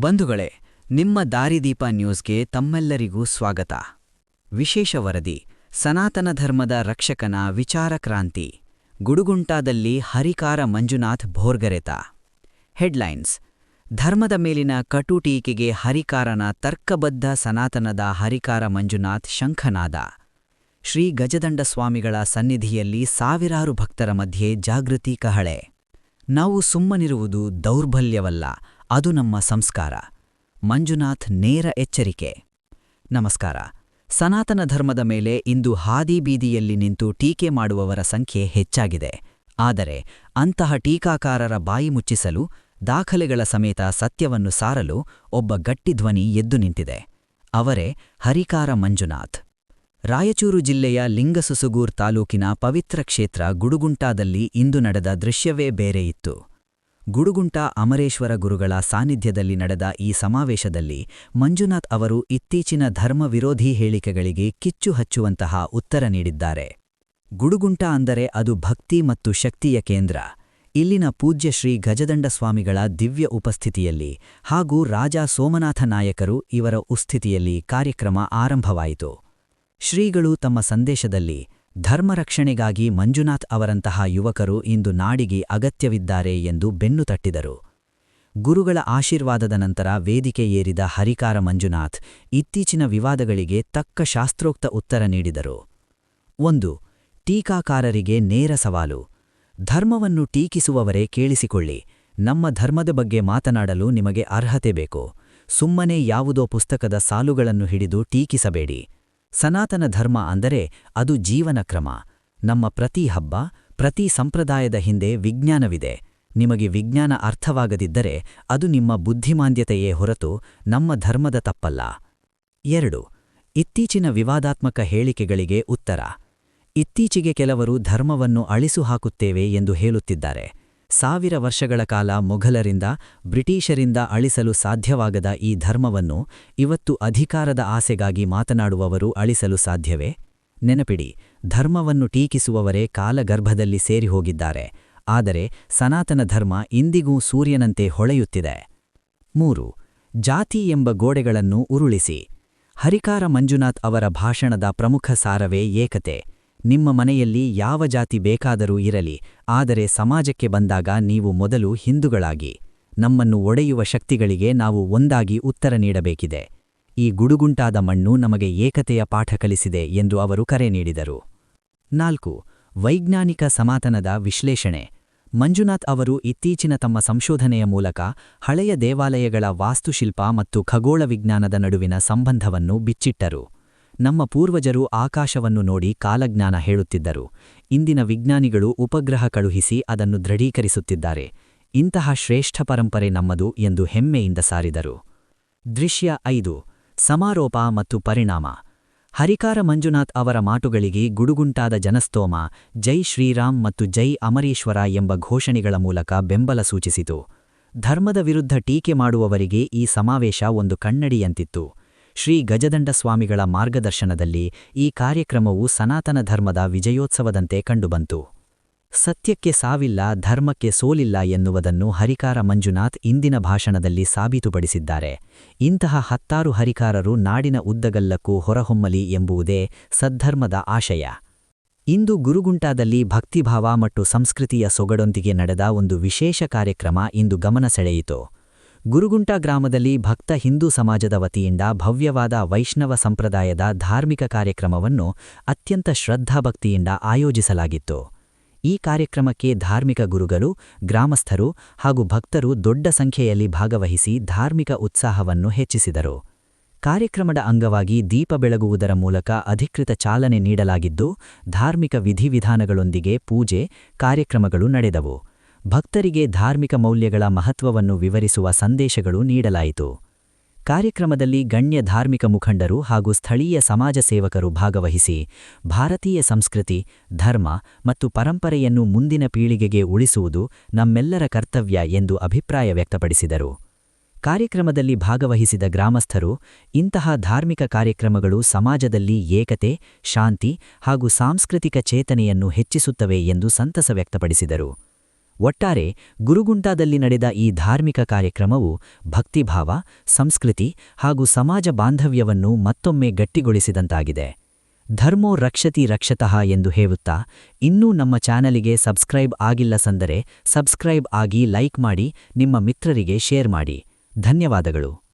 ಬಂಧುಗಳೇ, ನಿಮ್ಮ ದಾರಿದೀಪ ನ್ಯೂಸ್ಗೆ ತಮ್ಮೆಲ್ಲರಿಗೂ ಸ್ವಾಗತ. ವಿಶೇಷ ವರದಿ: ಸನಾತನ ಧರ್ಮದ ರಕ್ಷಕನ ವಿಚಾರ ಕ್ರಾಂತಿ. ಗುಡುಗುಂಟಾದಲ್ಲಿ ಹರಿಕಾರ ಮಂಜುನಾಥ್ ಭೋರ್ಗರೆತ. ಹೆಡ್ಲೈನ್ಸ್: ಧರ್ಮದ ಮೇಲಿನ ಕಟು ಟೀಕೆಗೆ ಹರಿಕಾರನ ತರ್ಕಬದ್ಧ. ಸನಾತನದ ಹರಿಕಾರ ಮಂಜುನಾಥ್ ಶಂಖನಾದ. ಶ್ರೀ ಗಜದಂಡ ಸ್ವಾಮಿಗಳ ಸನ್ನಿಧಿಯಲ್ಲಿ ಸಾವಿರಾರು ಭಕ್ತರ ಮಧ್ಯೆ ಜಾಗೃತಿ ಕಹಳೆ. ನಾವು ಸುಮ್ಮನಿರುವುದು ದೌರ್ಬಲ್ಯವಲ್ಲ, ಅದು ನಮ್ಮ ಸಂಸ್ಕಾರ. ಮಂಜುನಾಥ್ ನೇರ ಎಚ್ಚರಿಕೆ. ನಮಸ್ಕಾರ. ಸನಾತನ ಧರ್ಮದ ಮೇಲೆ ಇಂದು ಹಾದಿಬೀದಿಯಲ್ಲಿ ನಿಂತು ಟೀಕೆ ಮಾಡುವವರ ಸಂಖ್ಯೆ ಹೆಚ್ಚಾಗಿದೆ. ಆದರೆ ಅಂತಹ ಟೀಕಾಕಾರರ ಬಾಯಿ ಮುಚ್ಚಿಸಲು, ದಾಖಲೆಗಳ ಸಮೇತ ಸತ್ಯವನ್ನು ಸಾರಲು ಒಬ್ಬ ಗಟ್ಟಿಧ್ವನಿ ಎದ್ದು ನಿಂತಿದೆ. ಅವರೇ ಹರಿಕಾರ ಮಂಜುನಾಥ್. ರಾಯಚೂರು ಜಿಲ್ಲೆಯ ಲಿಂಗಸುಸುಗೂರ್ ತಾಲೂಕಿನ ಪವಿತ್ರ ಕ್ಷೇತ್ರ ಗುಡುಗುಂಟಾದಲ್ಲಿ ಇಂದು ನಡೆದ ದೃಶ್ಯವೇ ಬೇರೆ ಇತ್ತು. ಗುಡುಗುಂಟಾ ಅಮರೇಶ್ವರ ಗುರುಗಳ ಸಾನ್ನಿಧ್ಯದಲ್ಲಿ ನಡೆದ ಈ ಸಮಾವೇಶದಲ್ಲಿ ಮಂಜುನಾಥ್ ಅವರು ಇತ್ತೀಚಿನ ಧರ್ಮ ವಿರೋಧಿ ಹೇಳಿಕೆಗಳಿಗೆ ಕಿಚ್ಚು ಹಚ್ಚುವಂತಹ ಉತ್ತರ ನೀಡಿದ್ದಾರೆ. ಗುಡುಗುಂಟಾ ಅಂದರೆ ಅದು ಭಕ್ತಿ ಮತ್ತು ಶಕ್ತಿಯ ಕೇಂದ್ರ. ಇಲ್ಲಿನ ಪೂಜ್ಯ ಶ್ರೀ ಗಜದಂಡ ಸ್ವಾಮಿಗಳ ದಿವ್ಯ ಉಪಸ್ಥಿತಿಯಲ್ಲಿ ಹಾಗೂ ರಾಜ ಸೋಮನಾಥ ನಾಯಕರು ಇವರ ಉಸ್ಥಿತಿಯಲ್ಲಿ ಕಾರ್ಯಕ್ರಮ ಆರಂಭವಾಯಿತು. ಶ್ರೀಗಳು ತಮ್ಮ ಸಂದೇಶದಲ್ಲಿ ಧರ್ಮರಕ್ಷಣೆಗಾಗಿ ಮಂಜುನಾಥ್ ಅವರಂತಹ ಯುವಕರು ಇಂದು ನಾಡಿಗೆ ಅಗತ್ಯವಿದ್ದಾರೆ ಎಂದು ಬೆನ್ನು ತಟ್ಟಿದರು. ಗುರುಗಳ ಆಶೀರ್ವಾದದ ನಂತರ ವೇದಿಕೆ ಏರಿದ ಹರಿಕಾರ ಮಂಜುನಾಥ್ ಇತ್ತೀಚಿನ ವಿವಾದಗಳಿಗೆ ತಕ್ಕ ಶಾಸ್ತ್ರೋಕ್ತ ಉತ್ತರ ನೀಡಿದರು. 1. ಟೀಕಾಕಾರರಿಗೆ ನೇರ ಸವಾಲು. ಧರ್ಮವನ್ನು ಟೀಕಿಸುವವರೇ ಕೇಳಿಸಿಕೊಳ್ಳಿ. ನಮ್ಮ ಧರ್ಮದ ಬಗ್ಗೆ ಮಾತನಾಡಲು ನಿಮಗೆ ಅರ್ಹತೆ ಬೇಕು. ಸುಮ್ಮನೆ ಯಾವುದೋ ಪುಸ್ತಕದ ಸಾಲುಗಳನ್ನು ಹಿಡಿದು ಟೀಕಿಸಬೇಡಿ. ಸನಾತನ ಧರ್ಮ ಅಂದರೆ ಅದು ಜೀವನ ಕ್ರಮ. ನಮ್ಮ ಪ್ರತಿ ಹಬ್ಬ, ಪ್ರತಿ ಸಂಪ್ರದಾಯದ ಹಿಂದೆ ವಿಜ್ಞಾನವಿದೆ. ನಿಮಗೆ ವಿಜ್ಞಾನ ಅರ್ಥವಾಗದಿದ್ದರೆ ಅದು ನಿಮ್ಮ ಬುದ್ಧಿಮಾಂದ್ಯತೆಯೇ ಹೊರತು ನಮ್ಮ ಧರ್ಮದ ತಪ್ಪಲ್ಲ. 2. ಇತ್ತೀಚಿನ ವಿವಾದಾತ್ಮಕ ಹೇಳಿಕೆಗಳಿಗೆ ಉತ್ತರ. ಇತ್ತೀಚೆಗೆ ಕೆಲವರು ಧರ್ಮವನ್ನು ಅಳಿಸು ಹಾಕುತ್ತೇವೆ ಎಂದು ಹೇಳುತ್ತಿದ್ದಾರೆ. 1000 ವರ್ಷಗಳ ಕಾಲ ಮೊಘಲರಿಂದ, ಬ್ರಿಟಿಷರಿಂದ ಅಳಿಸಲು ಸಾಧ್ಯವಾಗದ ಈ ಧರ್ಮವನ್ನು ಇವತ್ತು ಅಧಿಕಾರದ ಆಸೆಗಾಗಿ ಮಾತನಾಡುವವರು ಅಳಿಸಲು ಸಾಧ್ಯವೇ? ನೆನಪಿಡಿ, ಧರ್ಮವನ್ನು ಟೀಕಿಸುವವರೇ ಕಾಲಗರ್ಭದಲ್ಲಿ ಸೇರಿ ಹೋಗಿದ್ದಾರೆ. ಆದರೆ ಸನಾತನ ಧರ್ಮ ಇಂದಿಗೂ ಸೂರ್ಯನಂತೆ ಹೊಳೆಯುತ್ತಿದೆ. 3. ಜಾತಿ ಎಂಬ ಗೋಡೆಗಳನ್ನು ಉರುಳಿಸಿ. ಹರಿಕಾರ ಮಂಜುನಾಥ್ ಅವರ ಭಾಷಣದ ಪ್ರಮುಖ ಸಾರವೇ ಏಕತೆ. ನಿಮ್ಮ ಮನೆಯಲ್ಲಿ ಯಾವ ಜಾತಿ ಬೇಕಾದರೂ ಇರಲಿ, ಆದರೆ ಸಮಾಜಕ್ಕೆ ಬಂದಾಗ ನೀವು ಮೊದಲು ಹಿಂದೂಗಳಾಗಿ. ನಮ್ಮನ್ನು ಒಡೆಯುವ ಶಕ್ತಿಗಳಿಗೆ ನಾವು ಒಂದಾಗಿ ಉತ್ತರ ನೀಡಬೇಕಿದೆ. ಈ ಗುಡುಗುಂಟಾದ ಮಣ್ಣು ನಮಗೆ ಏಕತೆಯ ಪಾಠ ಕಲಿಸಿದೆ ಎಂದು ಅವರು ಕರೆ ನೀಡಿದರು. 4. ವೈಜ್ಞಾನಿಕ ಸನಾತನದ ವಿಶ್ಲೇಷಣೆ. ಮಂಜುನಾಥ್ ಅವರು ಇತ್ತೀಚಿನ ತಮ್ಮ ಸಂಶೋಧನೆಯ ಮೂಲಕ ಹಳೆಯ ದೇವಾಲಯಗಳ ವಾಸ್ತುಶಿಲ್ಪ ಮತ್ತು ಖಗೋಳ ವಿಜ್ಞಾನದ ನಡುವಿನ ಸಂಬಂಧವನ್ನು ಬಿಚ್ಚಿಟ್ಟರು. ನಮ್ಮ ಪೂರ್ವಜರು ಆಕಾಶವನ್ನು ನೋಡಿ ಕಾಲಜ್ಞಾನ ಹೇಳುತ್ತಿದ್ದರು. ಇಂದಿನ ವಿಜ್ಞಾನಿಗಳು ಉಪಗ್ರಹ ಕಳುಹಿಸಿ ಅದನ್ನು ದೃಢೀಕರಿಸುತ್ತಿದ್ದಾರೆ. ಇಂತಹ ಶ್ರೇಷ್ಠ ಪರಂಪರೆ ನಮ್ಮದು ಎಂದು ಹೆಮ್ಮೆಯಿಂದ ಸಾರಿದರು. ದೃಶ್ಯ 5. ಸಮಾರೋಪ ಮತ್ತು ಪರಿಣಾಮ. ಹರಿಕಾರ ಮಂಜುನಾಥ್ ಅವರ ಮಾತುಗಳಿಗೆ ಗುಡುಗುಂಟಾದ ಜನಸ್ತೋಮ ಜೈ ಶ್ರೀರಾಮ್ ಮತ್ತು ಜೈ ಅಮರೇಶ್ವರ ಎಂಬ ಘೋಷಣೆಗಳ ಮೂಲಕ ಬೆಂಬಲ ಸೂಚಿಸಿತು. ಧರ್ಮದ ವಿರುದ್ಧ ಟೀಕೆ ಮಾಡುವವರಿಗೆ ಈ ಸಮಾವೇಶ ಒಂದು ಕನ್ನಡಿಯಂತಿತ್ತು. ಶ್ರೀ ಗಜದಂಡ ಸ್ವಾಮಿಗಳ ಮಾರ್ಗದರ್ಶನದಲ್ಲಿ ಈ ಕಾರ್ಯಕ್ರಮವು ಸನಾತನ ಧರ್ಮದ ವಿಜಯೋತ್ಸವದಂತೆ ಕಂಡುಬಂತು. ಸತ್ಯಕ್ಕೆ ಸಾವಿಲ್ಲ, ಧರ್ಮಕ್ಕೆ ಸೋಲಿಲ್ಲ ಎನ್ನುವುದನ್ನು ಹರಿಕಾರ ಮಂಜುನಾಥ್ ಇಂದಿನ ಭಾಷಣದಲ್ಲಿ ಸಾಬೀತುಪಡಿಸಿದ್ದಾರೆ. ಇಂತಹ 10 ಹರಿಕಾರರು ನಾಡಿನ ಉದ್ದಗಲ್ಲಕ್ಕೂ ಹೊರಹೊಮ್ಮಲಿ ಎಂಬುವುದೇ ಸದ್ಧರ್ಮದ ಆಶಯ. ಇಂದು ಗುರುಗುಂಟಾದಲ್ಲಿ ಭಕ್ತಿಭಾವ ಮತ್ತು ಸಂಸ್ಕೃತಿಯ ಸೊಗಡೊಂದಿಗೆ ನಡೆದ ಒಂದು ವಿಶೇಷ ಕಾರ್ಯಕ್ರಮ ಇಂದು ಗಮನ ಸೆಳೆಯಿತು. ಗುರುಗುಂಟಾ ಗ್ರಾಮದಲ್ಲಿ ಭಕ್ತ ಹಿಂದೂ ಸಮಾಜದ ವತಿಯಿಂದ ಭವ್ಯವಾದ ವೈಷ್ಣವ ಸಂಪ್ರದಾಯದ ಧಾರ್ಮಿಕ ಕಾರ್ಯಕ್ರಮವನ್ನು ಅತ್ಯಂತ ಶ್ರದ್ಧಾಭಕ್ತಿಯಿಂದ ಆಯೋಜಿಸಲಾಗಿತ್ತು. ಈ ಕಾರ್ಯಕ್ರಮಕ್ಕೆ ಧಾರ್ಮಿಕ ಗುರುಗಳು, ಗ್ರಾಮಸ್ಥರು ಹಾಗೂ ಭಕ್ತರು ದೊಡ್ಡ ಸಂಖ್ಯೆಯಲ್ಲಿ ಭಾಗವಹಿಸಿ ಧಾರ್ಮಿಕ ಉತ್ಸಾಹವನ್ನು ಹೆಚ್ಚಿಸಿದರು. ಕಾರ್ಯಕ್ರಮದ ಅಂಗವಾಗಿ ದೀಪ ಬೆಳಗುವುದರ ಮೂಲಕ ಅಧಿಕೃತ ಚಾಲನೆ ನೀಡಲಾಗಿದ್ದು, ಧಾರ್ಮಿಕ ವಿಧಿವಿಧಾನಗಳೊಂದಿಗೆ ಪೂಜೆ, ಕಾರ್ಯಕ್ರಮಗಳು ನಡೆದವು. ಭಕ್ತರಿಗೆ ಧಾರ್ಮಿಕ ಮೌಲ್ಯಗಳ ಮಹತ್ವವನ್ನು ವಿವರಿಸುವ ಸಂದೇಶಗಳು ನೀಡಲಾಯಿತು. ಕಾರ್ಯಕ್ರಮದಲ್ಲಿ ಗಣ್ಯ ಧಾರ್ಮಿಕ ಮುಖಂಡರು ಹಾಗೂ ಸ್ಥಳೀಯ ಸಮಾಜ ಸೇವಕರು ಭಾಗವಹಿಸಿ ಭಾರತೀಯ ಸಂಸ್ಕೃತಿ, ಧರ್ಮ ಮತ್ತು ಪರಂಪರೆಯನ್ನು ಮುಂದಿನ ಪೀಳಿಗೆಗೆ ಉಳಿಸುವುದು ನಮ್ಮೆಲ್ಲರ ಕರ್ತವ್ಯ ಎಂದು ಅಭಿಪ್ರಾಯ ವ್ಯಕ್ತಪಡಿಸಿದರು. ಕಾರ್ಯಕ್ರಮದಲ್ಲಿ ಭಾಗವಹಿಸಿದ ಗ್ರಾಮಸ್ಥರು ಇಂತಹ ಧಾರ್ಮಿಕ ಕಾರ್ಯಕ್ರಮಗಳು ಸಮಾಜದಲ್ಲಿ ಏಕತೆ, ಶಾಂತಿ ಹಾಗೂ ಸಾಂಸ್ಕೃತಿಕ ಚೇತನೆಯನ್ನು ಹೆಚ್ಚಿಸುತ್ತವೆ ಎಂದು ಸಂತಸ ವ್ಯಕ್ತಪಡಿಸಿದರು. ಒಟ್ಟಾರೆ ಗುರುಗುಂಟಾದಲ್ಲಿ ನಡೆದ ಈ ಧಾರ್ಮಿಕ ಕಾರ್ಯಕ್ರಮವು ಭಕ್ತಿಭಾವ, ಸಂಸ್ಕೃತಿ ಹಾಗೂ ಸಮಾಜ ಬಾಂಧವ್ಯವನ್ನು ಮತ್ತೊಮ್ಮೆ ಗಟ್ಟಿಗೊಳಿಸಿದಂತಾಗಿದೆ. ಧರ್ಮೋ ರಕ್ಷತಿ ರಕ್ಷತಃ ಎಂದು ಹೇಳುತ್ತಾ ಇನ್ನೂ ನಮ್ಮ ಚಾನಲಿಗೆ ಸಬ್ಸ್ಕ್ರೈಬ್ ಆಗಿಲ್ಲ ಸಂದರೆ ಸಬ್ಸ್ಕ್ರೈಬ್ ಆಗಿ ಲೈಕ್ ಮಾಡಿ ನಿಮ್ಮ ಮಿತ್ರರಿಗೆ ಶೇರ್ ಮಾಡಿ. ಧನ್ಯವಾದಗಳು.